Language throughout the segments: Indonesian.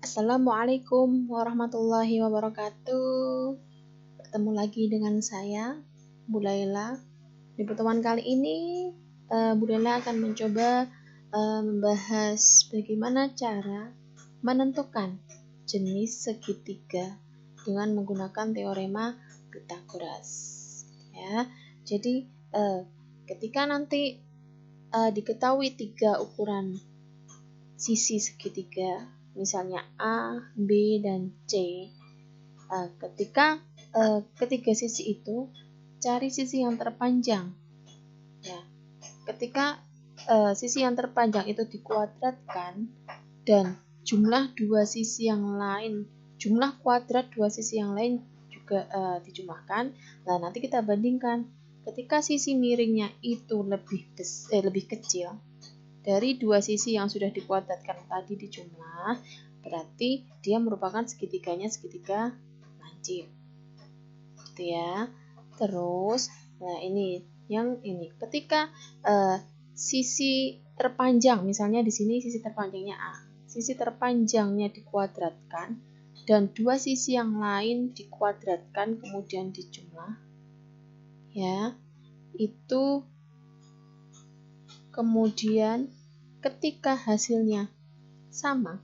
Assalamualaikum warahmatullahi wabarakatuh. Bertemu lagi dengan saya, Bu Laila. Di pertemuan kali ini, Bu Laila akan mencoba membahas bagaimana cara menentukan jenis segitiga dengan menggunakan teorema Pythagoras. Ya, jadi ketika nanti diketahui 3 ukuran sisi segitiga, misalnya A, B, dan C. Ketika ketiga sisi itu, cari sisi yang terpanjang. Ya, ketika sisi yang terpanjang itu dikuadratkan dan jumlah kuadrat dua sisi yang lain juga dijumlahkan. Nah, nanti kita bandingkan. Ketika sisi miringnya itu lebih kecil dari dua sisi yang sudah dikuadratkan tadi dijumlah, berarti dia merupakan segitiganya segitiga lancip. Gitu ya. Terus, nah ini ketika sisi terpanjang, misalnya di sini sisi terpanjangnya A, sisi terpanjangnya dikuadratkan dan dua sisi yang lain dikuadratkan kemudian dijumlah, ya, itu kemudian ketika hasilnya sama,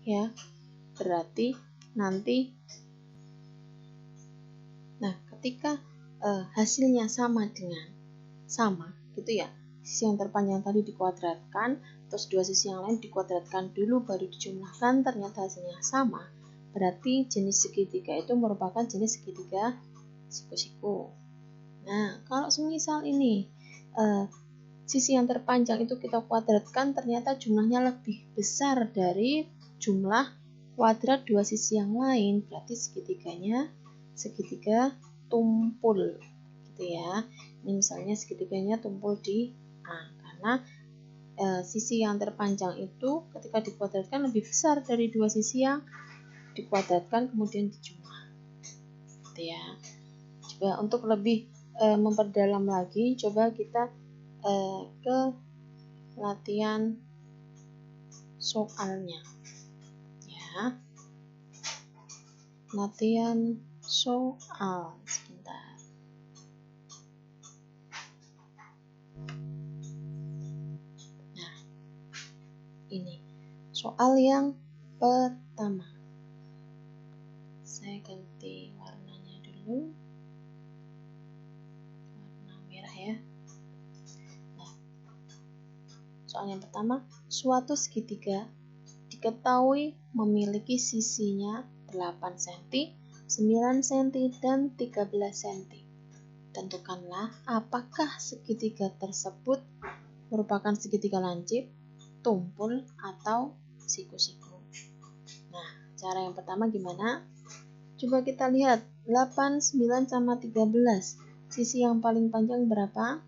ya, berarti nanti ketika hasilnya sama gitu ya, sisi yang terpanjang tadi dikuadratkan, terus dua sisi yang lain dikuadratkan dulu baru dijumlahkan, ternyata hasilnya sama, berarti jenis segitiga itu merupakan jenis segitiga siku-siku. Nah, kalau semisal ini sisi yang terpanjang itu kita kuadratkan, ternyata jumlahnya lebih besar dari jumlah kuadrat dua sisi yang lain, berarti segitiganya segitiga tumpul, gitu ya. Ini misalnya segitiganya tumpul di A, karena sisi yang terpanjang itu ketika dikuadratkan lebih besar dari dua sisi yang dikuadratkan kemudian dijumlah, gitu ya. Coba untuk lebih memperdalam lagi, coba kita ke latihan soalnya, ya. Latihan soal sebentar. Nah, ini soal yang pertama. Saya ganti warnanya dulu, warna merah ya. Nah, soal yang pertama, suatu segitiga diketahui memiliki sisinya 8 cm, 9 cm, dan 13 cm. Tentukanlah apakah segitiga tersebut merupakan segitiga lancip, tumpul, atau siku-siku. Nah, cara yang pertama gimana? Coba kita lihat 8, 9, sama 13. Sisi yang paling panjang berapa?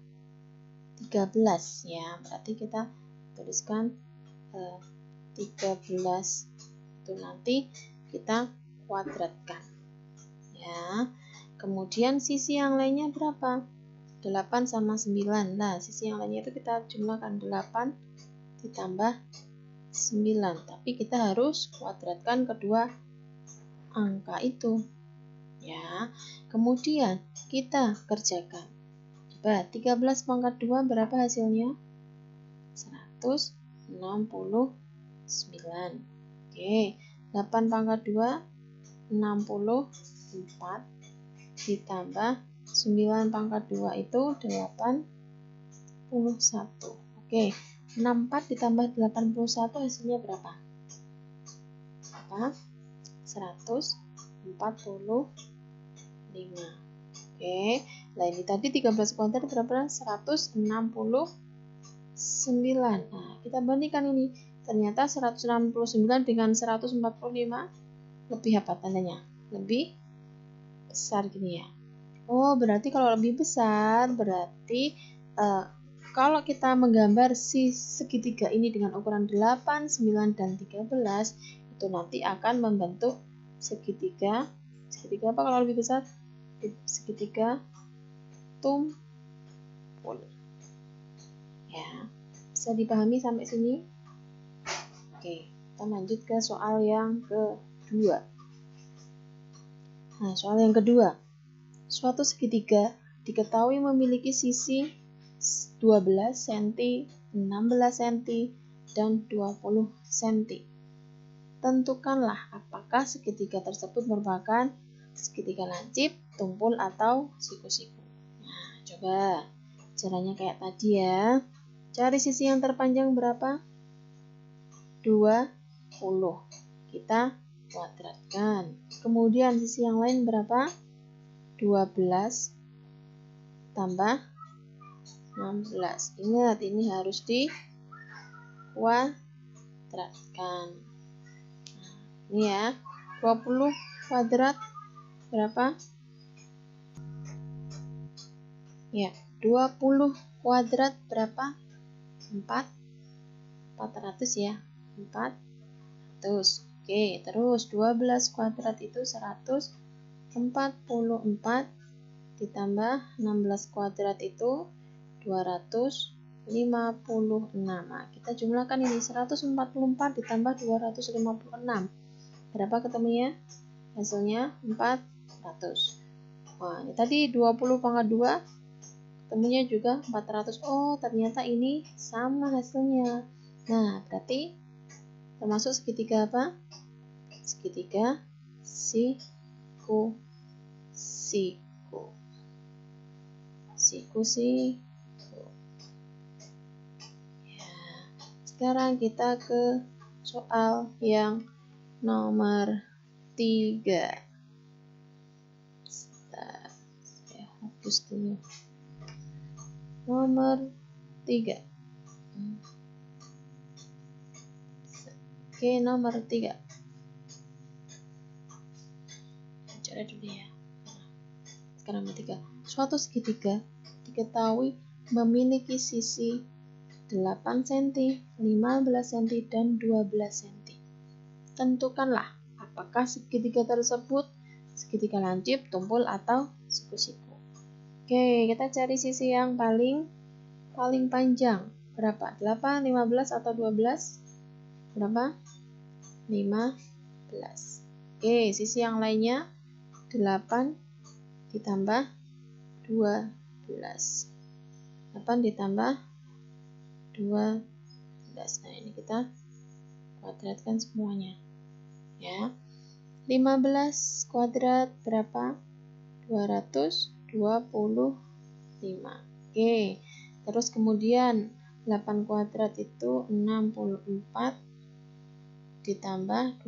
13 ya. Berarti kita tuliskan 13 itu nanti kita kuadratkan, ya. Kemudian sisi yang lainnya berapa? 8 sama 9. Nah, sisi yang lainnya itu kita jumlahkan 8 ditambah 9, tapi kita harus kuadratkan kedua angka itu, ya. Kemudian kita kerjakan. Coba 13 pangkat 2 berapa hasilnya? 169. Oke, 8 pangkat 2 64 ditambah 9 pangkat 2 itu 81. Oke, 64 ditambah 81 hasilnya berapa? 145. Oke, nah ini tadi 13 kuadrat berapa? 169. Nah, kita bandingkan ini. Ternyata 169 dengan 145 lebih apa tandanya? Lebih besar gini ya. Oh, berarti kalau lebih besar berarti kalau kita menggambar si segitiga ini dengan ukuran 8, 9, dan 13 itu nanti akan membentuk segitiga apa kalau lebih besar? Segitiga tumpul. Ya, bisa dipahami sampai sini? Oke, Kita lanjut ke soal yang kedua. Nah, soal yang kedua. Suatu segitiga diketahui memiliki sisi 12 cm, 16 cm, dan 20 cm. Tentukanlah apakah segitiga tersebut merupakan segitiga lancip, tumpul, atau siku-siku. Nah, coba caranya kayak tadi ya. Cari sisi yang terpanjang berapa? 20. Kita kuadratkan. Kemudian sisi yang lain berapa? 12 tambah 16. Ingat, ini harus dikuadratkan. Nah, ini ya. 20 kuadrat berapa? Ya, 20 kuadrat berapa? 400 ya. 400. Oke, terus 12 kuadrat itu 144 ditambah 16 kuadrat itu 256. Nah, kita jumlahkan ini 144 ditambah 256. Berapa ketemunya? Hasilnya 400. Wah, ini tadi 20 pangkat 2 ketemunya juga 400. Oh, ternyata ini sama hasilnya. Nah, berarti termasuk segitiga apa? Segitiga siku-siku. Siku-siku. Ya. Sekarang kita ke soal yang nomor 3. Saya hapus dulu. Nomor 3. Oke, nomor 3. Coba dulu ya. Sekarang nomor 3. Suatu segitiga diketahui memiliki sisi 8 cm, 15 cm, dan 12 cm. Tentukanlah apakah segitiga tersebut segitiga lancip, tumpul, atau siku-siku. Oke, kita cari sisi yang paling panjang. Berapa? 8, 15, atau 12? Berapa? 15. Oke, sisi yang lainnya 8 ditambah 12. 8 ditambah 12. Nah, ini kita kuadratkan semuanya. Ya. 15 kuadrat berapa? 225. Oke. Terus kemudian 8 kuadrat itu 64 ditambah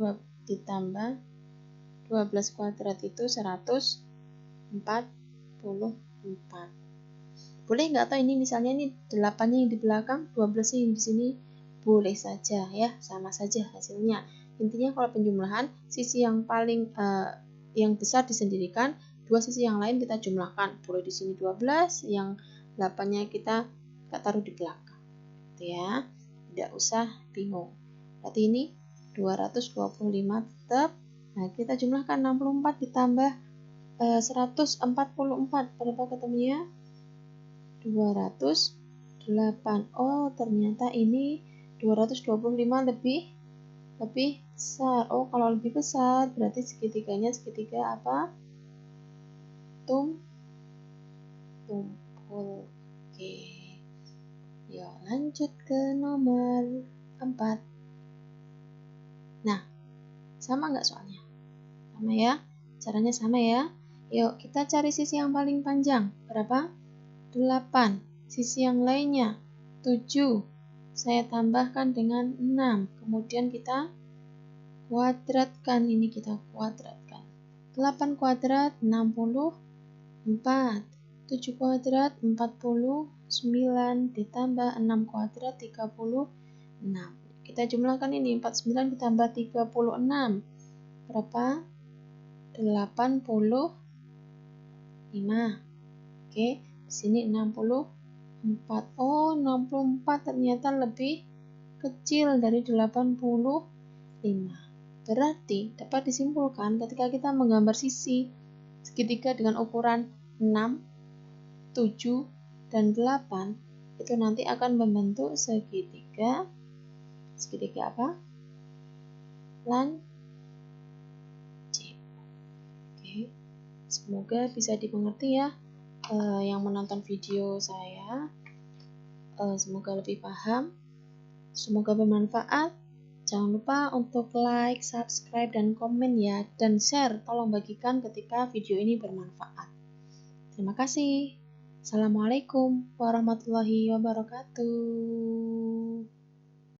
12 kuadrat itu 144. Boleh nggak atau ini misalnya ini 8-nya yang di belakang, 12-nya yang di sini? Boleh saja ya, sama saja hasilnya. Intinya kalau penjumlahan, sisi yang paling yang besar disendirikan, dua sisi yang lain kita jumlahkan. Boleh di sini 12, yang 8-nya kita taruh di belakang. Gitu ya. Tidak usah bingung. Berarti ini 225 tetap. Nah, kita jumlahkan 64 ditambah 144. Berapa ketemunya? 208. Oh, ternyata ini 225 lebih besar. Oh, kalau lebih besar berarti segitiganya segitiga apa? Tumpul. Oke. Yuk, lanjut ke nomor 4. Nah, sama nggak soalnya? Sama ya? Caranya sama ya? Yuk, kita cari sisi yang paling panjang. Berapa? 8. Sisi yang lainnya 7. Saya tambahkan dengan 6. Kemudian kita kuadratkan. Ini kita kuadratkan. 8 kuadrat 64. 7 kuadrat 49 ditambah 6 kuadrat 36. Kita jumlahkan ini 49 ditambah 36. Berapa? 85. Oke, di sini 64. Oh, 64 ternyata lebih kecil dari 85. Berarti dapat disimpulkan ketika kita menggambar sisi segitiga dengan ukuran 6, 7, dan 8, itu nanti akan membentuk segitiga apa? lancip. Oke, semoga bisa dimengerti ya yang menonton video saya. Semoga lebih paham, semoga bermanfaat. Jangan lupa untuk like, subscribe, dan komen ya, dan share. Tolong bagikan ketika video ini bermanfaat. Terima kasih. Assalamualaikum warahmatullahi wabarakatuh.